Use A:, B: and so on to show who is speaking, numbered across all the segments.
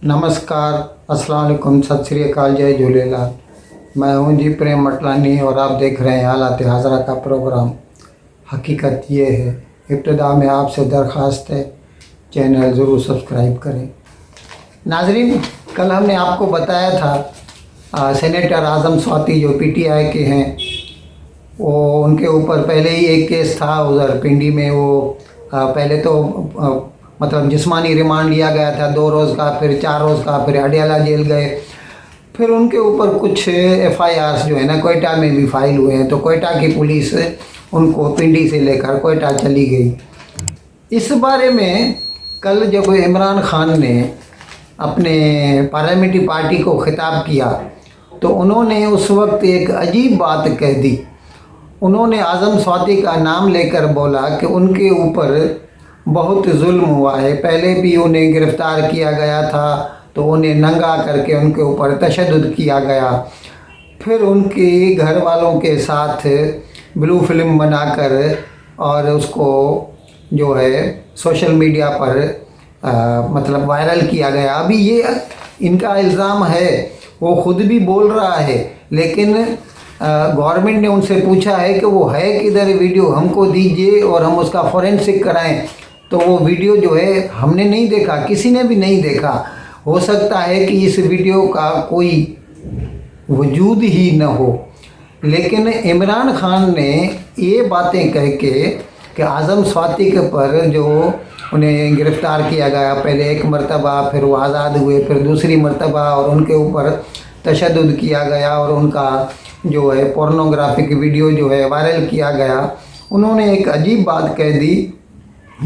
A: नमस्कार, अस्सलाम वालेकुम, सत श्री अकाल, जय झूलेलाल। मैं हूं जी प्रेम मटलानी और आप देख रहे हैं हालात हाज़रा का प्रोग्राम। हकीकत ये है, इब्तिदा में आपसे दरख्वास्त है चैनल ज़रूर सब्सक्राइब करें। नाजरीन, कल हमने आपको बताया था सेनेटर आज़म स्वाति जो पीटीआई के हैं, वो उनके ऊपर पहले ही एक केस था उधर पिंडी में। वो पहले तो मतलब जिस्मानी रिमांड लिया गया था 2 रोज़ का, फिर 4 रोज़ का, फिर अडियाला जेल गए। फिर उनके ऊपर कुछ FIRs जो है ना कोयटा में भी फाइल हुए हैं, तो कोयटा की पुलिस उनको पिंडी से लेकर कोयटा चली गई। इस बारे में कल जब इमरान खान ने अपने पार्लियामेंट्री पार्टी को खिताब किया तो उन्होंने उस वक्त एक अजीब बात कह दी। उन्होंने आज़म स्वाति का नाम लेकर बोला कि उनके ऊपर बहुत जुल्म हुआ है। पहले भी उन्हें गिरफ़्तार किया गया था तो उन्हें नंगा करके उनके ऊपर तशद्दुद किया गया। फिर उनके घर वालों के साथ ब्लू फिल्म बनाकर और उसको जो है सोशल मीडिया पर मतलब वायरल किया गया। अभी ये इनका इल्ज़ाम है, वो ख़ुद भी बोल रहा है, लेकिन गवर्नमेंट ने उनसे पूछा है कि वो है किधर, वीडियो हमको दीजिए और हम उसका फॉरेंसिक कराएं। तो वो वीडियो जो है हमने नहीं देखा, किसी ने भी नहीं देखा। हो सकता है कि इस वीडियो का कोई वजूद ही न हो, लेकिन इमरान खान ने ये बातें कह के कि आज़म स्वाति के पर जो उन्हें गिरफ़्तार किया गया, पहले एक मरतबा, फिर वो आज़ाद हुए, फिर दूसरी मरतबा, और उनके ऊपर तशद्दुद किया गया और उनका जो है पोर्नोग्राफिक वीडियो जो है वायरल किया गया। उन्होंने एक अजीब बात कह दी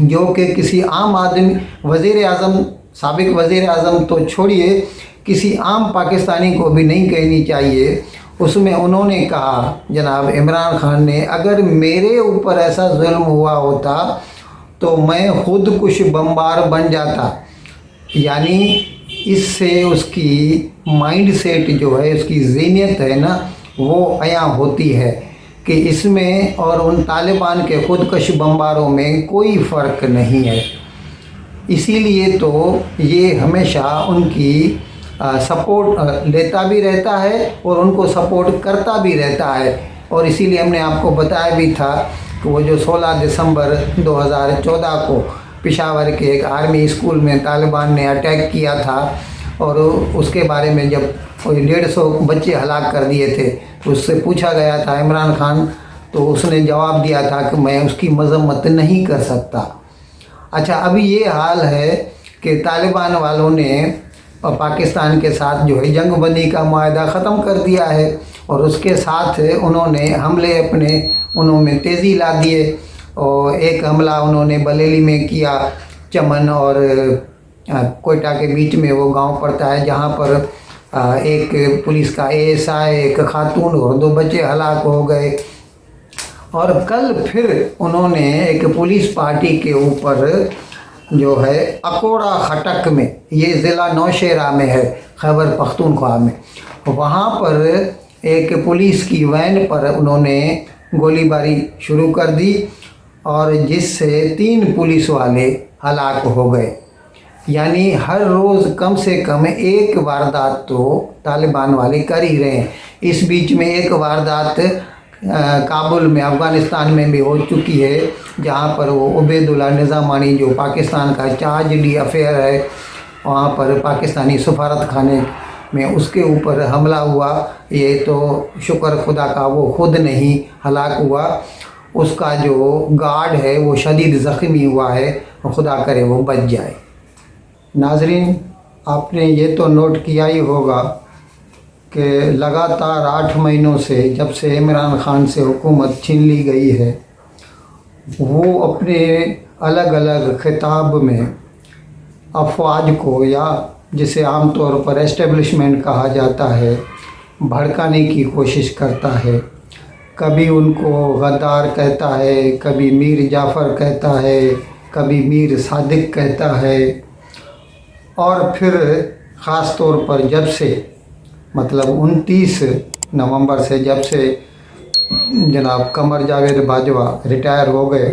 A: जो कि किसी आम आदमी, वज़ीर आज़म, साबिक वज़ीर आज़म तो छोड़िए, किसी आम पाकिस्तानी को भी नहीं कहनी चाहिए। उसमें उन्होंने कहा, जनाब इमरान खान ने, अगर मेरे ऊपर ऐसा जुल्म हुआ होता तो मैं ख़ुद कुछ बम्बार बन जाता। यानी इससे उसकी माइंड सेट जो है, उसकी ज़हनियत है ना, वो अयां होती है कि इसमें और उन तालिबान के ख़ुदकश बम्बारों में कोई फ़र्क नहीं है। इसीलिए तो ये हमेशा उनकी सपोर्ट लेता भी रहता है और उनको सपोर्ट करता भी रहता है। और इसीलिए हमने आपको बताया भी था कि वो जो 16 दिसंबर 2014 को पेशावर के एक आर्मी स्कूल में तालिबान ने अटैक किया था और उसके बारे में जब 150 बच्चे हलाक कर दिए थे, तो उससे पूछा गया था इमरान खान, तो उसने जवाब दिया था कि मैं उसकी मज़म्मत नहीं कर सकता। अच्छा, अभी ये हाल है कि तालिबान वालों ने पाकिस्तान के साथ जो है जंग बंदी का मुआहदा ख़त्म कर दिया है और उसके साथ उन्होंने हमले अपने उन्होंने तेज़ी ला दिए। और एक हमला उन्होंने बरेली में किया, चमन और कोयटा के बीच में वो गांव पड़ता है, जहां पर एक पुलिस का ASI, एक खातून और 2 बच्चे हलाक हो गए। और कल फिर उन्होंने एक पुलिस पार्टी के ऊपर जो है अकोड़ा खटक में, ये ज़िला नौशेरा में है, खैबर पख्तूनख्वा में, वहाँ पर एक पुलिस की वैन पर उन्होंने गोलीबारी शुरू कर दी और जिससे 3 पुलिस वाले हलाक हो गए। यानी हर रोज़ कम से कम एक वारदात तो तालिबान वाले कर ही रहे हैं। इस बीच में एक वारदात काबुल में, अफ़गानिस्तान में भी हो चुकी है, जहां पर वो उबैदुल्ला निज़ामानी जो पाकिस्तान का चार्जडी अफेयर है, वहां पर पाकिस्तानी सफारत खाने में उसके ऊपर हमला हुआ। ये तो शुक्र खुदा का वो खुद नहीं हलाक हुआ, उसका जो गार्ड है वो शदीद ज़ख्मी हुआ है, खुदा करे वो बच जाए। नाजरीन, आपने ये तो नोट किया ही होगा कि लगातार 8 महीनों से, जब से इमरान खान से हुकूमत छीन ली गई है, वो अपने अलग अलग खिताब में अफवाज को, या जिसे आम तौर पर एस्टेब्लिशमेंट कहा जाता है, भड़काने की कोशिश करता है। कभी उनको गद्दार कहता है, कभी मीर जाफ़र कहता है, कभी मीर सादिक कहता है। और फिर ख़ास तौर पर जब से मतलब 29 नवंबर से जब से जनाब कमर जावेद बाजवा रिटायर हो गए,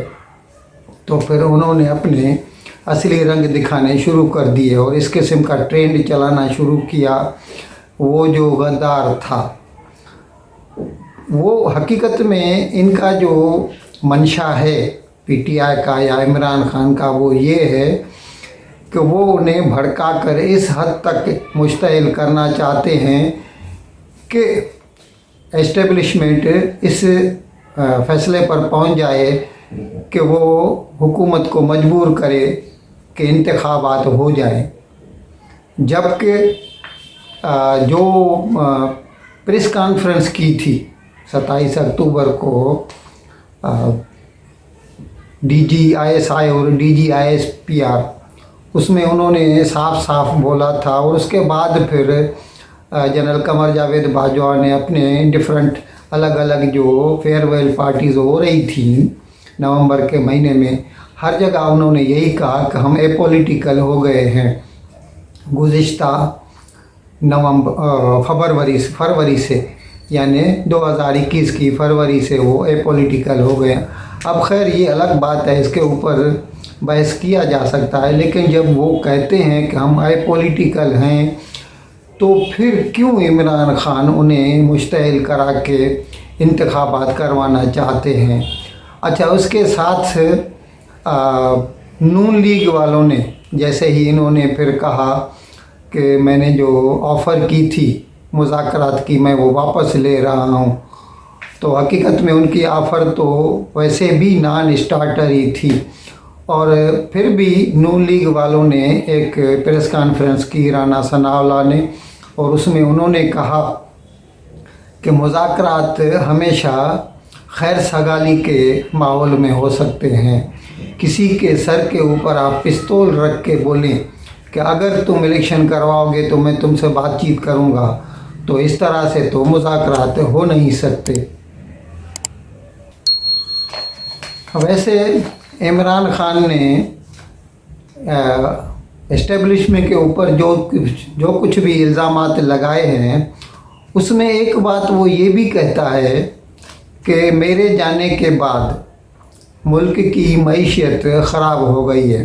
A: तो फिर उन्होंने अपने असली रंग दिखाने शुरू कर दिए और इस किस्म का ट्रेंड चलाना शुरू किया। वो जो गद्दार था, वो हकीकत में इनका जो मंशा है पीटीआई का या इमरान खान का, वो ये है कि वो उन्हें भड़का कर इस हद तक मुश्तइल करना चाहते हैं कि एस्टेब्लिशमेंट इस फैसले पर पहुंच जाए कि वो हुकूमत को मजबूर करे कि इंतखाबात हो जाए। जबकि जो प्रेस कॉन्फ्रेंस की थी 27 अक्टूबर को DGISI और DGISPR, उसमें उन्होंने साफ साफ बोला था। और उसके बाद फिर जनरल कमर जावेद बाजवा ने अपने डिफरेंट अलग अलग जो फेयरवेल पार्टीज़ हो रही थी नवंबर के महीने में, हर जगह उन्होंने यही कहा कि हम एपॉलिटिकल हो गए हैं। गुज़िश्ता फरवरी से यानी 2021 की फरवरी से वो एपॉलिटिकल हो गए। अब खैर ये अलग बात है, इसके ऊपर बहस किया जा सकता है, लेकिन जब वो कहते हैं कि हम एपॉलिटिकल हैं तो फिर क्यों इमरान खान उन्हें मुश्तइल करा के इंतखाबात करवाना चाहते हैं। अच्छा, उसके साथ नून लीग वालों ने जैसे ही इन्होंने फिर कहा कि मैंने जो ऑफ़र की थी मुज़ाकरात की मैं वो वापस ले रहा हूँ, तो हकीकत में उनकी ऑफ़र तो वैसे भी नॉन स्टार्टर ही थी। और फिर भी नून लीग वालों ने एक प्रेस कॉन्फ्रेंस की राना सनाउल्लाह ने, और उसमें उन्होंने कहा कि मुज़ाकरात हमेशा खैर सगाली के माहौल में हो सकते हैं। किसी के सर के ऊपर आप पिस्तौल रख के बोलें कि अगर तुम इलेक्शन करवाओगे तो मैं तुमसे बातचीत करूंगा, तो इस तरह से तो मुज़ाकरात हो नहीं सकते। वैसे इमरान खान ने एस्टेब्लिशमेंट के ऊपर जो कुछ भी इल्ज़ामात लगाए हैं, उसमें एक बात वो ये भी कहता है कि मेरे जाने के बाद मुल्क की मईशत ख़राब हो गई है।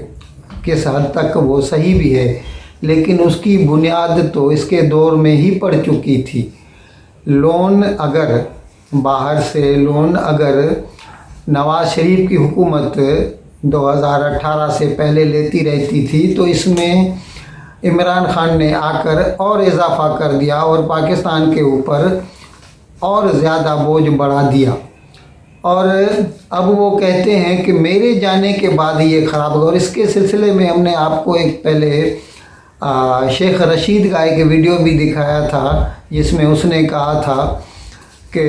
A: किस हद तक वो सही भी है, लेकिन उसकी बुनियाद तो इसके दौर में ही पड़ चुकी थी। लोन अगर बाहर से अगर नवाज़ शरीफ की हुकूमत 2018 से पहले लेती रहती थी, तो इसमें इमरान खान ने आकर और इजाफ़ा कर दिया और पाकिस्तान के ऊपर और ज़्यादा बोझ बढ़ा दिया। और अब वो कहते हैं कि मेरे जाने के बाद ये ख़राब होगा। और इसके सिलसिले में हमने आपको एक पहले शेख रशीद का एक वीडियो भी दिखाया था, जिसमें उसने कहा था कि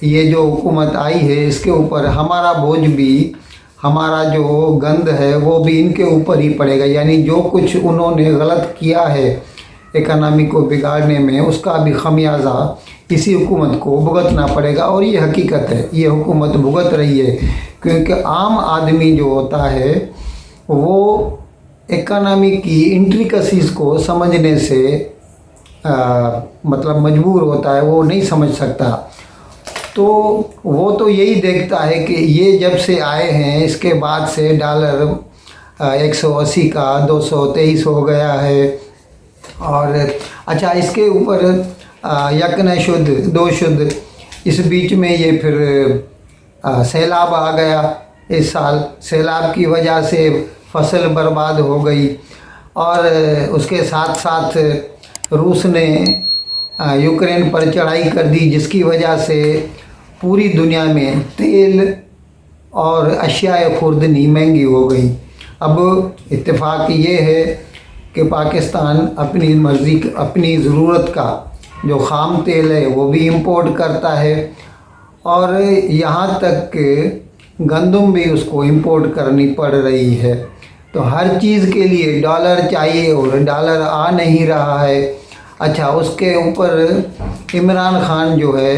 A: ये जो हुकूमत आई है इसके ऊपर हमारा बोझ भी, हमारा जो गंद है वो भी इनके ऊपर ही पड़ेगा। यानी जो कुछ उन्होंने गलत किया है इकनॉमी को बिगाड़ने में, उसका भी खमियाजा इसी हुकूमत को भुगतना पड़ेगा। और ये हकीकत है, ये हुकूमत भुगत रही है, क्योंकि आम आदमी जो होता है वो इकनॉमी की इंट्रिकसीज़ को समझने से मतलब मजबूर होता है, वो नहीं समझ सकता। तो वो तो यही देखता है कि ये जब से आए हैं इसके बाद से डॉलर 180 का 223 हो गया है। और अच्छा, इसके ऊपर यकन शुद्ध दो शुद्ध, इस बीच में ये फिर सैलाब आ गया। इस साल सैलाब की वजह से फसल बर्बाद हो गई। और उसके साथ साथ रूस ने यूक्रेन पर चढ़ाई कर दी, जिसकी वजह से पूरी दुनिया में तेल और अशियाए खुर्दनी महंगी हो गई। अब इत्तेफाक ये है कि पाकिस्तान अपनी मर्ज़ी, अपनी ज़रूरत का जो ख़ाम तेल है वो भी इंपोर्ट करता है, और यहाँ तक कि गंदम भी उसको इंपोर्ट करनी पड़ रही है। तो हर चीज़ के लिए डॉलर चाहिए और डॉलर आ नहीं रहा है। अच्छा, उसके ऊपर इमरान खान जो है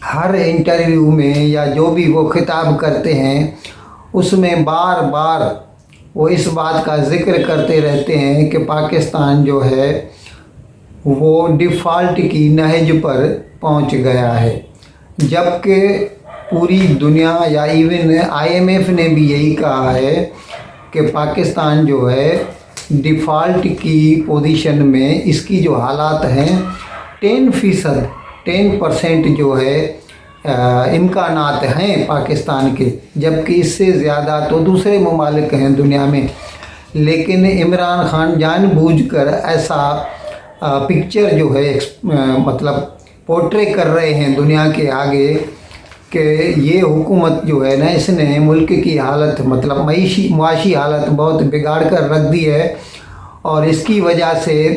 A: हर इंटरव्यू में या जो भी वो खिताब करते हैं उसमें बार बार वो इस बात का ज़िक्र करते रहते हैं कि पाकिस्तान जो है वो डिफ़ॉल्ट की नहज पर पहुंच गया है। जबकि पूरी दुनिया या इवन IMF ने भी यही कहा है کہ پاکستان جو ہے ڈیفالٹ کی پوزیشن میں، اس کی جو حالات ہیں 10% جو ہے امکانات ہیں پاکستان کے، جبکہ اس سے زیادہ تو دوسرے ممالک ہیں دنیا میں. لیکن عمران خان جان بوجھ کر ایسا پکچر جو ہے مطلب پورٹرے کر رہے ہیں دنیا کے آگے کہ یہ حکومت جو ہے نا، اس نے ملک کی حالت مطلب معاشی حالت بہت بگاڑ کر رکھ دی ہے. اور اس کی وجہ سے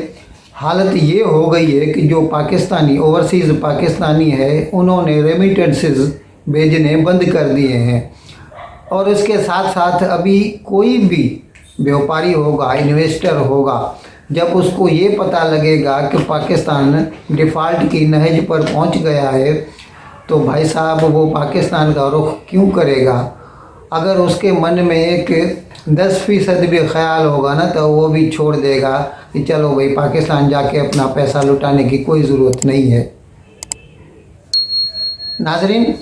A: حالت یہ ہو گئی ہے کہ جو پاکستانی اوورسیز پاکستانی ہے، انہوں نے ریمیٹنسز بھیجنے بند کر دیے ہیں. اور اس کے ساتھ ساتھ ابھی کوئی بھی بیوپاری ہوگا، انویسٹر ہوگا، جب اس کو یہ پتہ لگے گا کہ پاکستان ڈیفالٹ کی نہج پر پہنچ گیا ہے، تو بھائی صاحب وہ پاکستان کا رخ کیوں کرے گا؟ اگر اس کے من میں ایک 10% بھی خیال ہوگا نا، تو وہ بھی چھوڑ دے گا کہ چلو بھائی پاکستان جا کے اپنا پیسہ لٹانے کی کوئی ضرورت نہیں ہے. ناظرین،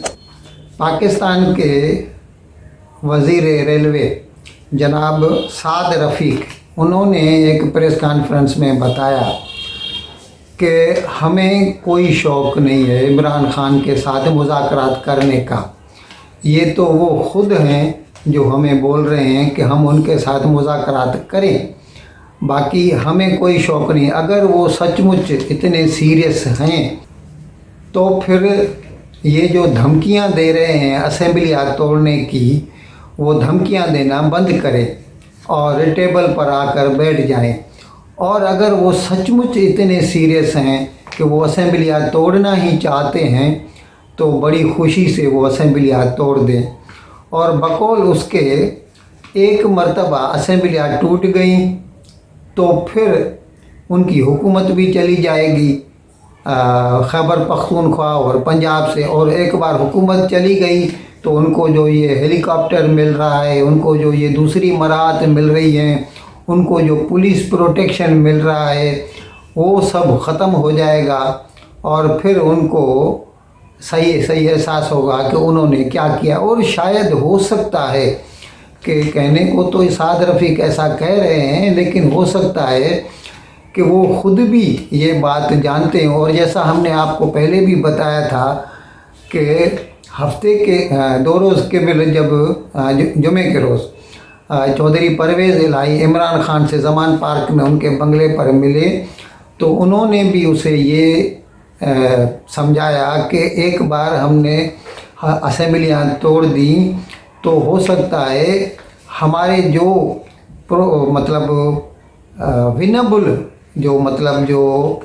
A: پاکستان کے وزیر ریلوے جناب سعد رفیق، انہوں نے ایک پریس کانفرنس میں بتایا کہ ہمیں کوئی شوق نہیں ہے عمران خان کے ساتھ مذاکرات کرنے کا. یہ تو وہ خود ہیں جو ہمیں بول رہے ہیں کہ ہم ان کے ساتھ مذاکرات کریں، باقی ہمیں کوئی شوق نہیں. اگر وہ سچ مچ اتنے سیریس ہیں تو پھر یہ جو دھمکیاں دے رہے ہیں اسمبلیاں توڑنے کی، وہ دھمکیاں دینا بند کریں اور ٹیبل پر آ کر بیٹھ جائیں. اور اگر وہ سچ مچ اتنے سیریس ہیں کہ وہ اسمبلیاں توڑنا ہی چاہتے ہیں، تو بڑی خوشی سے وہ اسمبلیاں توڑ دیں. اور بقول اس کے ایک مرتبہ اسمبلیاں ٹوٹ گئیں تو پھر ان کی حکومت بھی چلی جائے گی خیبر پختونخوا اور پنجاب سے. اور ایک بار حکومت چلی گئی تو ان کو جو یہ ہیلی کاپٹر مل رہا ہے، ان کو جو یہ دوسری مراعات مل رہی ہیں، ان کو جو پولیس پروٹیکشن مل رہا ہے، وہ سب ختم ہو جائے گا. اور پھر ان کو صحیح احساس ہوگا کہ انہوں نے کیا کیا. اور شاید ہو سکتا ہے کہ کہنے کو تو سعد رفیق ایسا کہہ رہے ہیں، لیکن ہو سکتا ہے کہ وہ خود بھی یہ بات جانتے ہیں. اور جیسا ہم نے آپ کو پہلے بھی بتایا تھا کہ ہفتے کے 2 روز قبل جب جمعے کے روز چودھری پرویز الہی عمران خان سے زمان پارک میں ان کے بنگلے پر ملے، تو انہوں نے بھی اسے یہ سمجھایا کہ ایک بار ہم نے اسمبلیاں توڑ دیں تو ہو سکتا ہے ہمارے جو مطلب ونیبل جو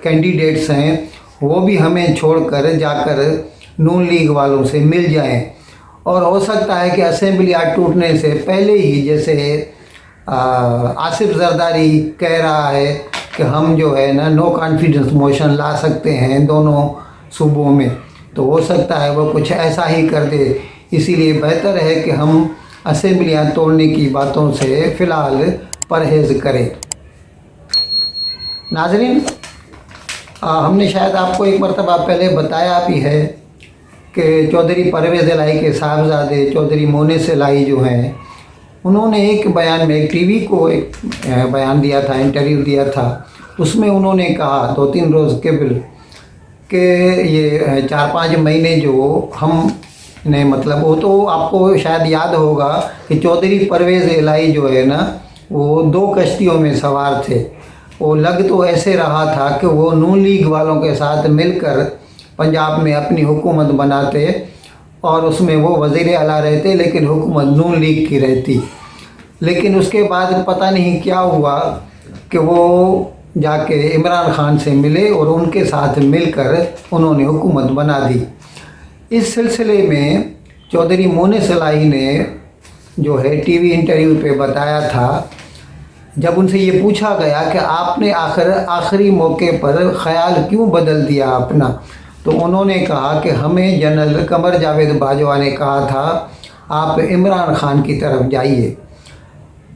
A: کینڈیڈیٹس ہیں، وہ بھی ہمیں چھوڑ کر جا کر نون لیگ والوں سے مل جائیں. اور ہو سکتا ہے کہ اسمبلیاں ٹوٹنے سے پہلے ہی، جیسے آصف زرداری کہہ رہا ہے کہ ہم جو ہے نا نو کانفیڈنس موشن لا سکتے ہیں دونوں صوبوں میں، تو ہو سکتا ہے وہ کچھ ایسا ہی کر دے. اسی لیے بہتر ہے کہ ہم اسمبلیاں توڑنے کی باتوں سے فی الحال پرہیز کریں. ناظرین، ہم نے شاید آپ کو ایک مرتبہ پہلے بتایا بھی ہے کہ چودھری پرویز الہی کے صاحبزادے چودھری مونس الہی جو ہیں، انہوں نے ایک بیان میں ایک ٹی وی کو ایک بیان دیا تھا، انٹرویو دیا تھا. اس میں انہوں نے کہا 2-3 روز قبل کہ یہ 4-5 مہینے جو ہم نے مطلب، وہ تو آپ کو شاید یاد ہوگا کہ چودھری پرویز الہی جو ہے نا، وہ 2 کشتیوں میں سوار تھے. وہ لگ تو ایسے رہا تھا کہ وہ نون لیگ والوں کے ساتھ مل کر پنجاب میں اپنی حکومت بناتے اور اس میں وہ وزیر اعلیٰ رہتے، لیکن حکومت نون لیگ کی رہتی. لیکن اس کے بعد پتہ نہیں کیا ہوا کہ وہ جا کے عمران خان سے ملے اور ان کے ساتھ مل کر انہوں نے حکومت بنا دی. اس سلسلے میں چودھری مونس الہی نے جو ہے ٹی وی انٹرویو پہ بتایا تھا، جب ان سے یہ پوچھا گیا کہ آپ نے آخری موقع پر خیال کیوں بدل دیا اپنا، تو انہوں نے کہا کہ ہمیں جنرل قمر جاوید باجوہ نے کہا تھا آپ عمران خان کی طرف جائیے.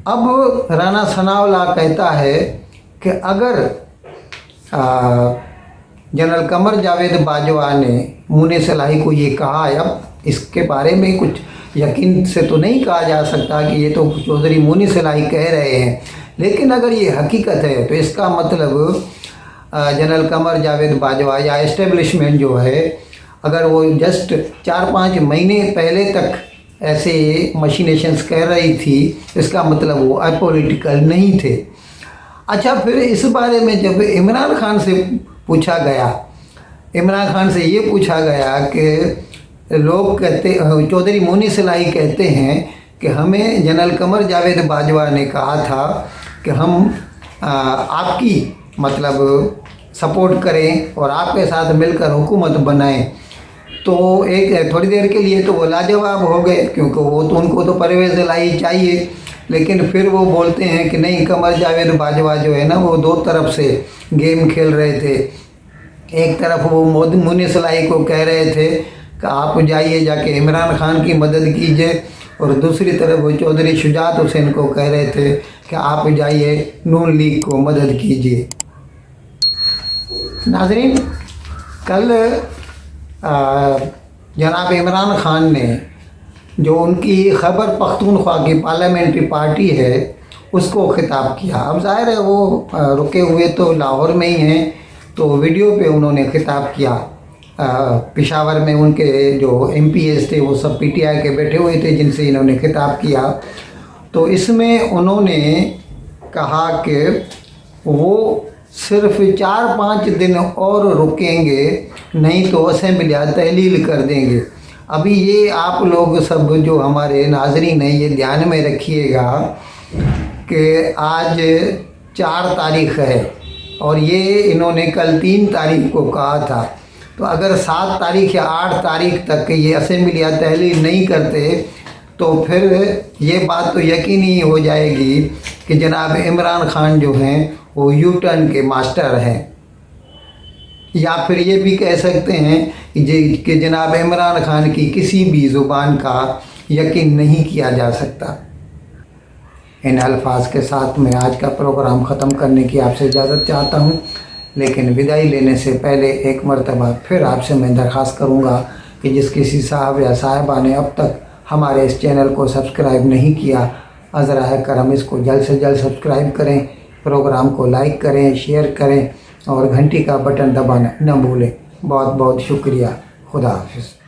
A: اب رانا ثناء اللہ کہتا ہے کہ اگر جنرل قمر جاوید باجوہ نے مونس الہی کو یہ کہا، اب اس کے بارے میں کچھ यकीन से तो नहीं कहा जा सकता कि ये तो चौधरी मोनिस इलाही कह रहे हैं, लेकिन अगर ये हकीकत है तो इसका मतलब जनरल कमर जावेद बाजवा या एस्टेब्लिशमेंट जो है, अगर वो जस्ट 4-5 महीने पहले तक ऐसे मशीनेशंस कह रही थी, इसका मतलब वो अपॉलिटिकल नहीं थे। अच्छा, फिर इस बारे में जब इमरान खान से पूछा गया, इमरान खान से ये पूछा गया कि लोग कहते, चौधरी मोनिस इलाही कहते हैं कि हमें जनरल कमर जावेद बाजवा ने कहा था कि हम आपकी मतलब सपोर्ट करें और आपके साथ मिलकर हुकूमत बनाएं, तो एक थोड़ी देर के लिए तो वो लाजवाब हो गए, क्योंकि वो तो उनको तो परवेज़ इलाही चाहिए। लेकिन फिर वो बोलते हैं कि नहीं, कमर जावेद बाजवा जो है ना, वो दो तरफ से गेम खेल रहे थे। एक तरफ वो मोनिस इलाही को कह रहे थे कि आप जाइए जाके इमरान खान की मदद कीजिए, और दूसरी तरफ वो चौधरी शुजात हुसैन को कह रहे थे कि आप जाइए नून लीग को मदद कीजिए। नाज़रीन, कल जनाब इमरान खान ने जो उनकी खैबर पख्तूनख्वा की पार्लियामेंट्री पार्टी है उसको खिताब किया। अब ज़ाहिर है वो रुके हुए तो लाहौर में ही हैं, तो वीडियो पे उन्होंने खिताब किया। पेशावर में उनके जो MPs थे वो सब PTI के बैठे हुए थे जिनसे इन्होंने खिताब किया। तो इसमें उन्होंने कहा कि वो सिर्फ 4-5 दिन और रुकेंगे, नहीं तो असेंबली तहलील कर देंगे। अभी ये आप लोग सब जो हमारे नाज़रीन हैं ये ध्यान में रखिएगा कि आज 4 तारीख़ है और ये इन्होंने कल 3 तारीख़ को कहा था। तो अगर 7 तारीख़ या 8 तारीख़ तक ये असेंबली तहलील नहीं करते तो फिर ये बात तो यकीनी हो जाएगी कि जनाब इमरान खान जो हैं वो U-टर्न के मास्टर हैं, या फिर ये भी कह सकते हैं कि जनाब इमरान खान की किसी भी ज़ुबान का यकीन नहीं किया जा सकता। इन अल्फाज के साथ मैं आज का प्रोग्राम ख़त्म करने की आपसे इजाज़त चाहता हूँ, लेकिन विदाई लेने से पहले एक मरतबा फिर आपसे मैं दरख्वास्त करूँगा कि जिस किसी साहब या साहिबा ने अब तक हमारे इस चैनल को सब्सक्राइब नहीं किया, अज़रा करम इसको जल्द से जल्द सब्सक्राइब करें, प्रोग्राम को लाइक करें, शेयर करें और घंटी का बटन दबाना न भूलें। बहुत बहुत शुक्रिया। खुदा हाफिज़।